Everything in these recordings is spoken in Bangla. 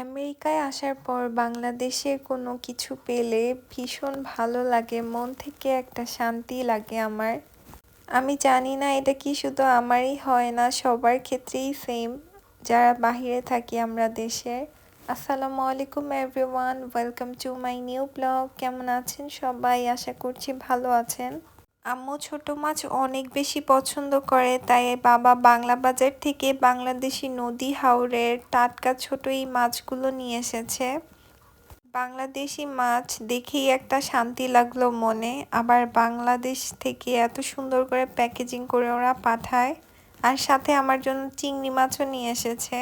আমেরিকায় আসার পর বাংলাদেশের কোনো কিছু পেলে ভীষণ ভালো লাগে, মন থেকে একটা শান্তি লাগে আমার। আমি জানি না এটা কি শুধু আমারই হয় না, সবার ক্ষেত্রেই সেম, যারা বাহিরে থাকি আমরা দেশের। আসসালামু আলাইকুম everyone, welcome to my new blog. কেমন আছেন সবাই? আশা করছি ভালো আছেন। আম্মু ছোট মাছ অনেক বেশি পছন্দ করে, তাই বাবা বাংলা বাজার থেকে বাংলাদেশি নদী হাওরের টাটকা ছোট এই মাছগুলো নিয়ে এসেছে। বাংলাদেশি মাছ দেখেই একটা শান্তি লাগলো মনে, আবার বাংলাদেশ থেকে এত সুন্দর করে প্যাকেজিং করে ওরা পাঠায়। আর সাথে আমার জন্য চিংড়ি মাছও নিয়ে এসেছে।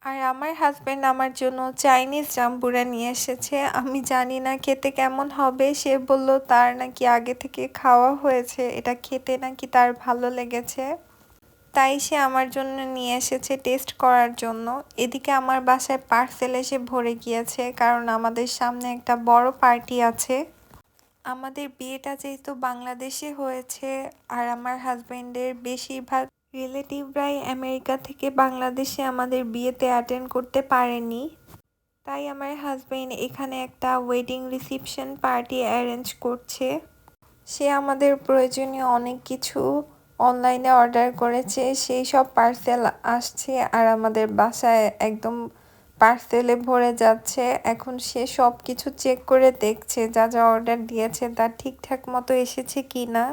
আর আমার হাজবেন্ড আমার জন্য চাইনিজ জাম্বুরা নিয়ে এসেছে। আমি জানি না খেতে কেমন হবে, সে বলল তার নাকি আগে থেকে খাওয়া হয়েছে, এটা খেতে নাকি তার ভালো লেগেছে, তাই সে আমার জন্য নিয়ে এসেছে টেস্ট করার জন্য। এদিকে আমার বাসায় পার্সেল এসে ভরে গিয়েছে, কারণ আমাদের সামনে একটা বড় পার্টি আছে। আমাদের বিয়েটা যেহেতু বাংলাদেশে হয়েছে, আর আমার হাজবেন্ডের বেশিরভাগ রিলেটিভরাই আমেরিকা থেকে বাংলাদেশে আমাদের বিয়েতে অ্যাটেন্ড করতে পারেনি, তাই আমার হাজবেন্ড এখানে একটা ওয়েডিং রিসেপশন পার্টি অ্যারেঞ্জ করছে। সে আমাদের প্রয়োজনীয় অনেক কিছু অনলাইনে অর্ডার করেছে, সেই সব পার্সেল আসছে আর আমাদের বাসায় একদম পার্সেলে ভরে যাচ্ছে। এখন সে সব কিছু চেক করে দেখছে যা যা অর্ডার দিয়েছে তা ঠিকঠাক মতো এসেছে কি না।